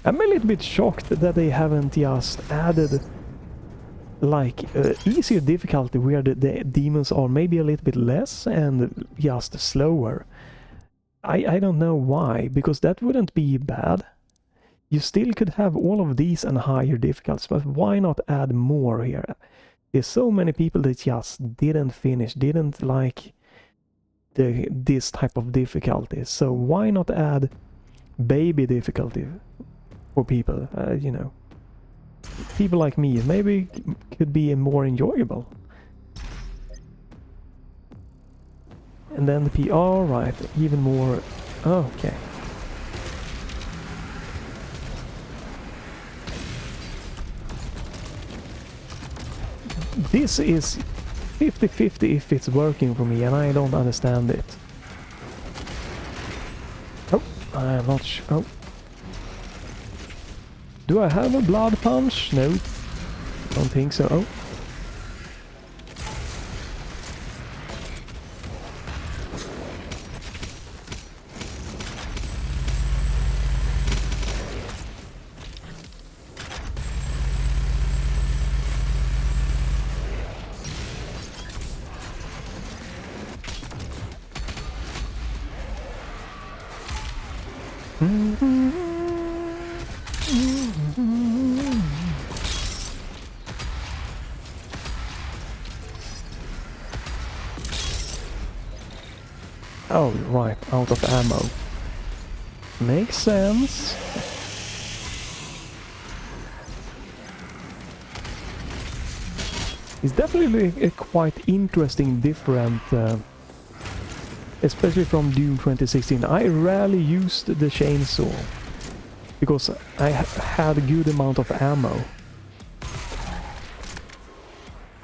I'm a little bit shocked that they haven't just added like easier difficulty where the demons are maybe a little bit less and just slower. I don't know why, because that wouldn't be bad. You still could have all of these and higher difficulties, but why not add more here? There's so many people that just didn't finish, didn't like this type of difficulty, so why not add baby difficulty for people, you know, people like me, maybe could be more enjoyable. And then the PR, right, even more, okay. This is 50-50 if it's working for me, and I don't understand it. Oh, I'm not sure. Oh. Do I have a blood punch? No. Don't think so. Oh. Oh, right, out of ammo. Makes sense. It's definitely a quite interesting, different, especially from Doom 2016. I rarely used the chainsaw because I had a good amount of ammo.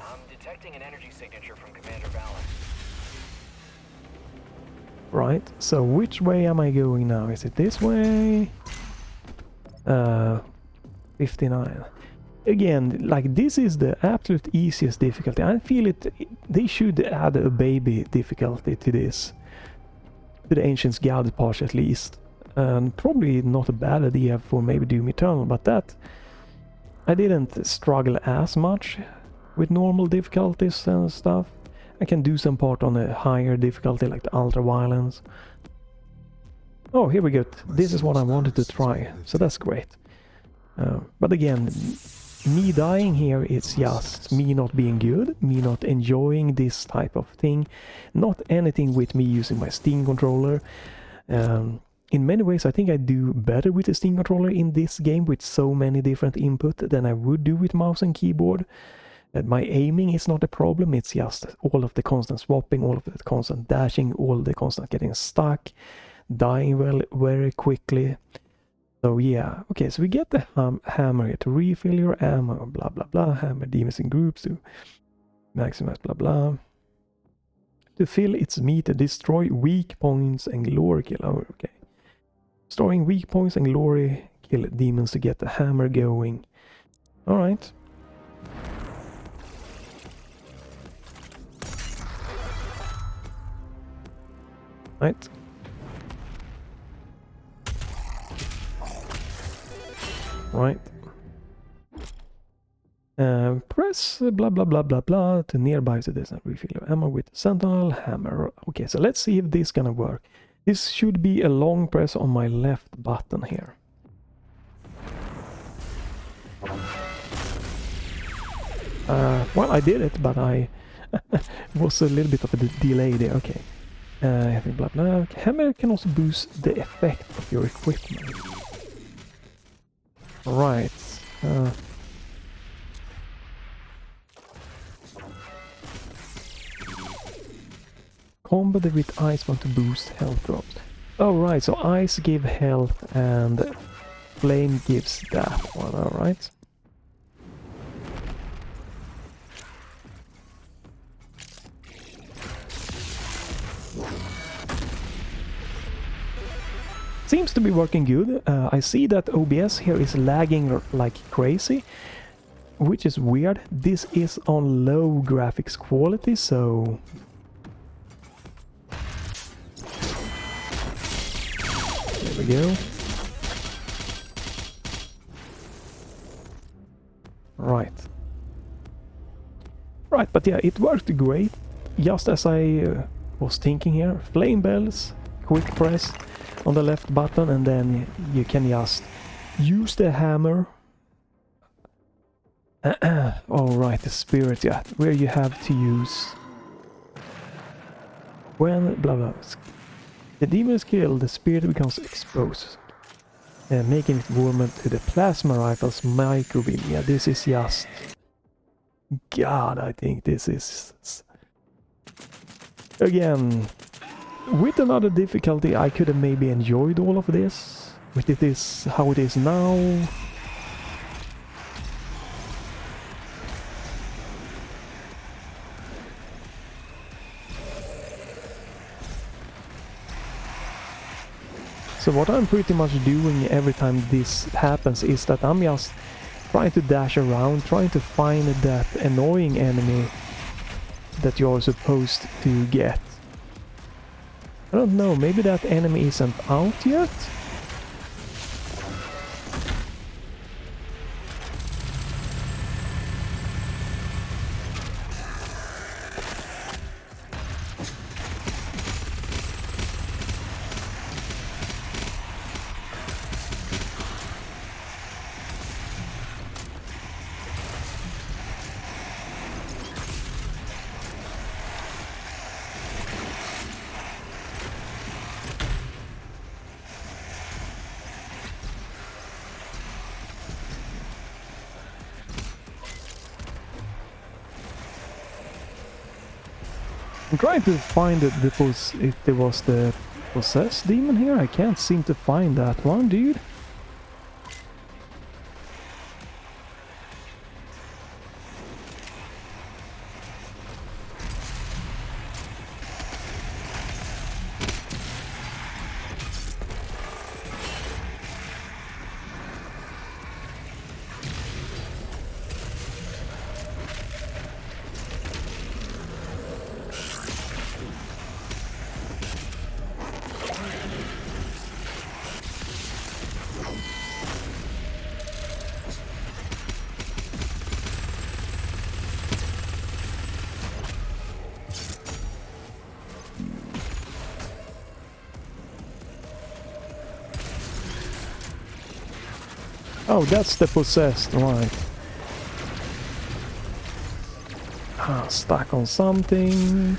I'm detecting an energy signature from Commander Balance. Right, so which way am I going now? Is it this way? 59. Again, like this is the absolute easiest difficulty. I feel they should add a baby difficulty to this. To the Ancient's Guard part at least. And probably not a bad idea for maybe Doom Eternal, but that I didn't struggle as much with normal difficulties and stuff. I can do some part on a higher difficulty like the Ultra Violence. Oh, here we go. This is what I wanted to try, so that's great. But again, me dying here is just me not being good, me not enjoying this type of thing, not anything with me using my Steam controller. In many ways, I think I do better with the Steam controller in this game with so many different input than I would do with mouse and keyboard. My aiming is not a problem, it's just all of the constant swapping, all of the constant dashing, all the constant getting stuck, dying very quickly. So yeah, okay, so we get the hammer here to refill your ammo, blah blah blah, hammer demons in groups to maximize blah blah. To fill its meat, destroy weak points and glory kill. Oh, okay. Storing weak points and glory kill demons to get the hammer going. Alright. Right. Right. Press blah blah blah blah blah to nearby so there's not refill your ammo with sentinel hammer. Okay, so let's see if this is gonna work. This should be a long press on my left button here. Well, I did it, but I was a little bit of a delay there. Okay. Blah blah. Okay. Hammer can also boost the effect of your equipment. Right. Combo with ice want to boost health drops. Oh right, so ice give health and flame gives that one, alright. Seems to be working good. I see that OBS here is lagging like crazy, which is weird. This is on low graphics quality, so there we go. Right. Right, but yeah, it worked great. Just as I was thinking here. Flame bells, quick press on the left button, and then you can just use the hammer. Oh right, the spirit, yeah, where you have to use when blah blah. The demon is killed, the spirit becomes exposed, making it warmer to the plasma rifle's microbeam. Yeah, this is just God. I think this is again. With another difficulty, I could have maybe enjoyed all of this. With it is how it is now. So what I'm pretty much doing every time this happens is that I'm just trying to dash around, trying to find that annoying enemy that you're supposed to get. I don't know, maybe that enemy isn't out yet? I'm trying to find if there was the possessed demon here. I can't seem to find that one, dude. Oh, that's the possessed, right. Stuck on something.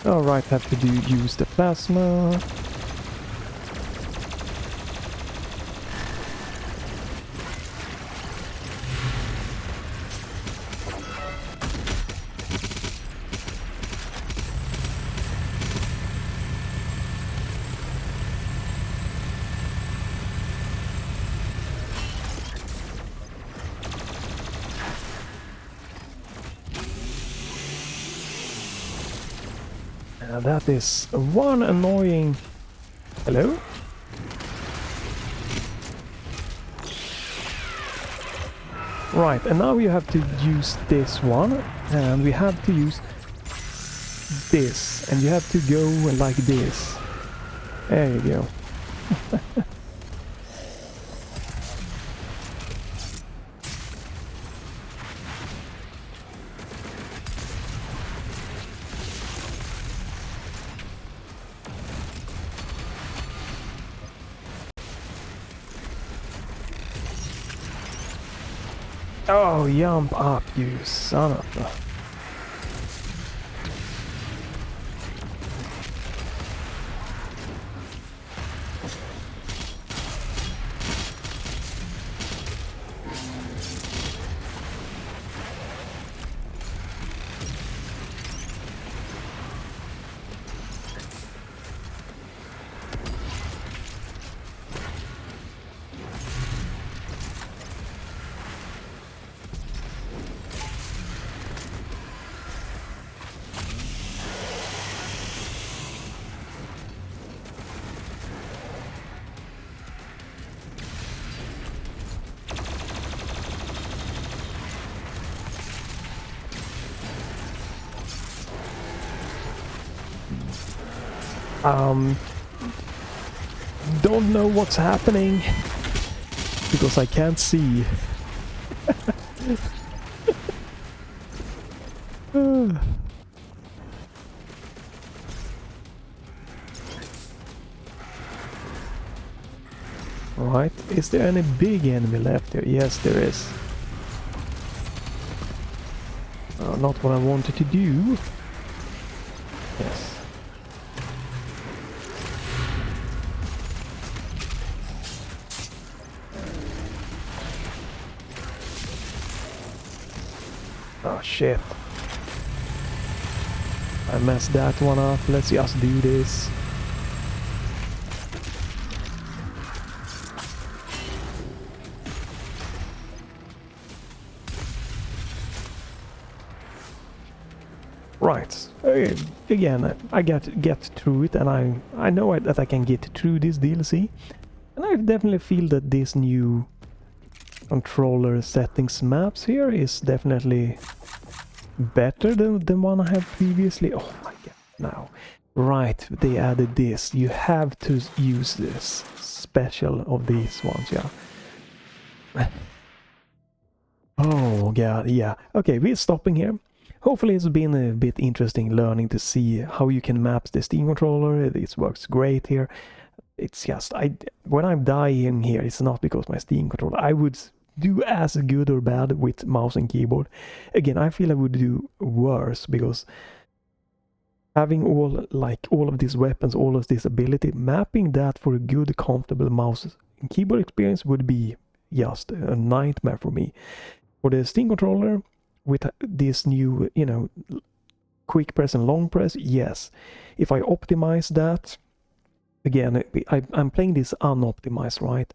Alright, have to use the plasma. That is one annoying... Hello? Right, and now you have to use this one, and we have to use this, and you have to go like this. There you go. Oh, jump up, you son of a... Don't know what's happening because I can't see. Right, is there any big enemy left here? Yes, there is. Not what I wanted to do. Yes. Oh shit. I messed that one up. Let's just do this. Right. Again, I get through it, and I know that I can get through this DLC. And I definitely feel that this new controller settings maps here is definitely better than the one I had previously. Oh my god, now. Right, they added this. You have to use this special of these ones, yeah. Oh god, yeah. Okay, we're stopping here. Hopefully it's been a bit interesting learning to see how you can map the Steam controller. It works great here. It's just, when I'm dying here, it's not because my Steam controller. I would do as good or bad with mouse and keyboard. Again, I feel I would do worse because having all of these weapons, all of this ability, mapping that for a good, comfortable mouse and keyboard experience would be just a nightmare for me. For the Steam controller, with this new, quick press and long press, yes. If I optimize that, again, I'm playing this unoptimized, right?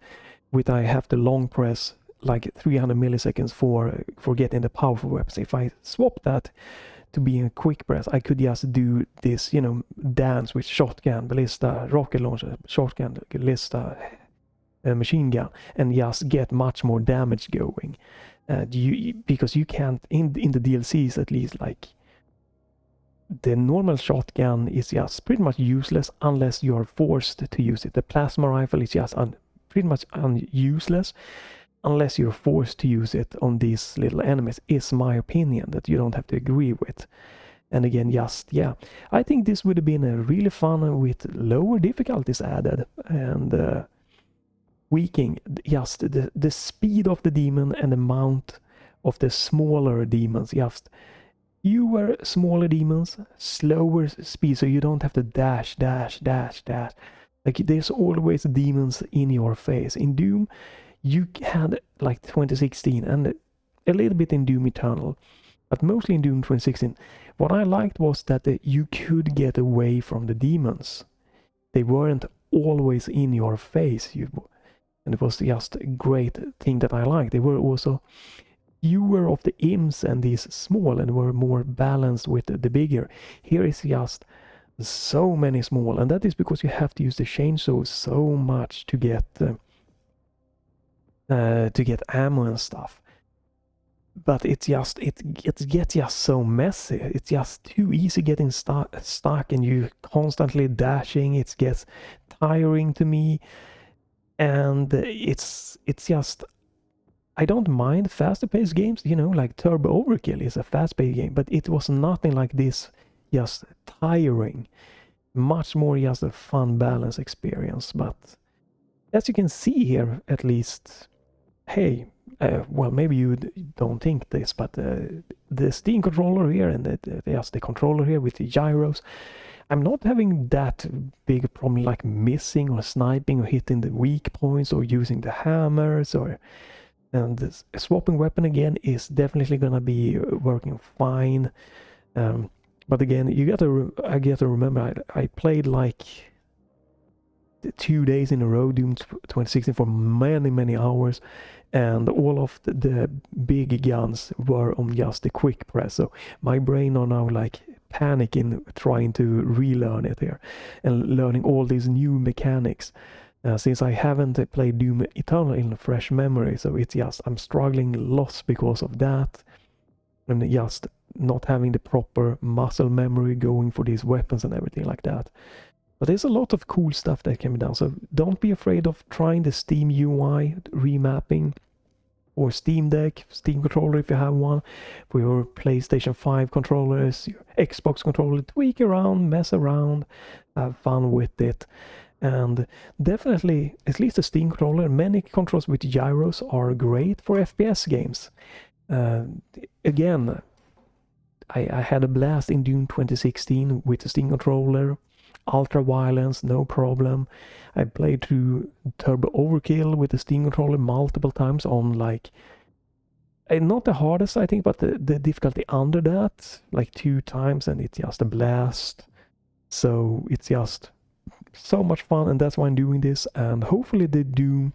I have the long press like 300 milliseconds for getting the powerful weapons. If I swap that to being a quick press, I could just do this, dance with shotgun, ballista, rocket launcher, shotgun, ballista, machine gun, and just get much more damage going. Because you can't, in the DLCs at least, like, the normal shotgun is just pretty much useless unless you're forced to use it. The plasma rifle is just pretty much useless unless you're forced to use it on these little enemies, is my opinion, that you don't have to agree with. And again, I think this would have been a really fun with lower difficulties added, and tweaking just the speed of the demon and the amount of the smaller demons. Just fewer smaller demons, slower speed, so you don't have to dash. Like there's always demons in your face. In Doom, you had like 2016 and a little bit in Doom Eternal, but mostly in Doom 2016. What I liked was that you could get away from the demons. They weren't always in your face. And it was just a great thing that I liked. They were also fewer of the imps and these small, and were more balanced with the bigger. Here is just so many small, and that is because you have to use the chainsaw so much to get ammo and stuff. But it gets just so messy. It's just too easy getting stuck, and you constantly dashing. It gets tiring to me, and it's just, I don't mind faster paced games, you know, like Turbo Overkill is a fast paced game, but it was nothing like this, just tiring. Much more just a fun balance experience. But as you can see here, at least, hey, well, maybe you don't think this, but the Steam controller here and the controller here with the gyros, I'm not having that big a problem like missing or sniping or hitting the weak points or using the hammers and this swapping weapon again is definitely gonna be working fine. But again, I get to remember I played like 2 days in a row Doom 2016 for many hours, and all of the big guns were on just a quick press, so my brain are now like panicking trying to relearn it here and learning all these new mechanics, since I haven't played Doom Eternal in fresh memory. So it's just, I'm struggling lots because of that, and just not having the proper muscle memory going for these weapons and everything like that. But there's a lot of cool stuff that can be done, so don't be afraid of trying the Steam UI remapping, or Steam Deck, Steam controller if you have one, for your PlayStation 5 controllers, your Xbox controller, tweak around, mess around, have fun with it. And definitely, at least the Steam controller, many controls with gyros are great for FPS games. Again, I had a blast in Doom 2016 with the Steam controller. Ultra violence, no problem. I played through Turbo Overkill with the Steam controller multiple times on like, not the hardest I think, but the difficulty under that, like 2 times, and it's just a blast. So it's just so much fun, and that's why I'm doing this. And hopefully the Doom,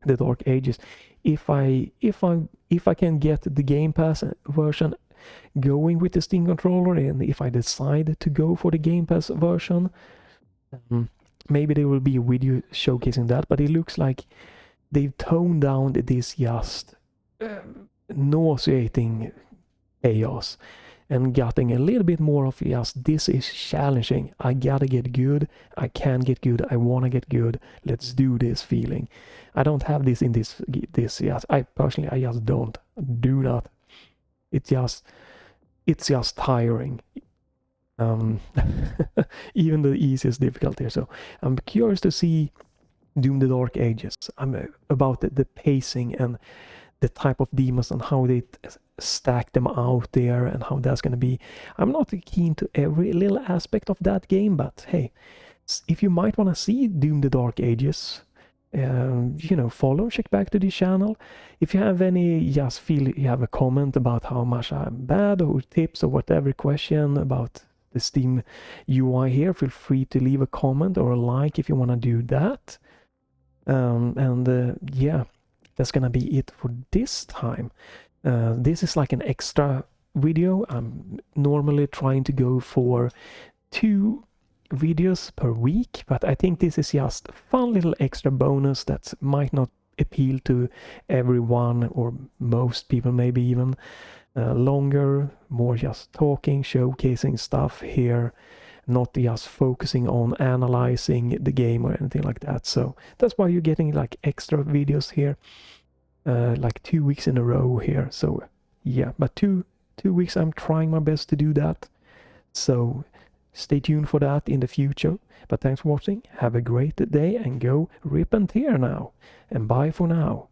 the Dark Ages, if I can get the Game Pass version going with the Steam controller, and if I decide to go for the Game Pass version, maybe there will be a video showcasing that. But it looks like they've toned down this just nauseating chaos and getting a little bit more of just, this is challenging, I gotta get good, I can get good, I wanna get good, let's do this feeling. I don't have this in this yes, I just do not. It's just tiring. Even the easiest difficulty. So I'm curious to see Doom the Dark Ages. I'm about the pacing and the type of demons and how they stack them out there and how that's going to be. I'm not keen to every little aspect of that game, but hey, if you might want to see Doom the Dark Ages, you know, follow, check back to the channel. If you have any, just feel you have a comment about how much I'm bad, or tips or whatever question about the Steam UI here, feel free to leave a comment or a like if you want to do that. Yeah, that's gonna be it for this time. This is like an extra video. I'm normally trying to go for 2 videos per week, but I think this is just a fun little extra bonus that might not appeal to everyone, or most people, maybe even longer, more just talking, showcasing stuff here, not just focusing on analyzing the game or anything like that. So that's why you're getting like extra videos here, like 2 weeks in a row here. So yeah, but two weeks I'm trying my best to do that, so stay tuned for that in the future. But thanks for watching, have a great day, and go rip and tear now, and bye for now.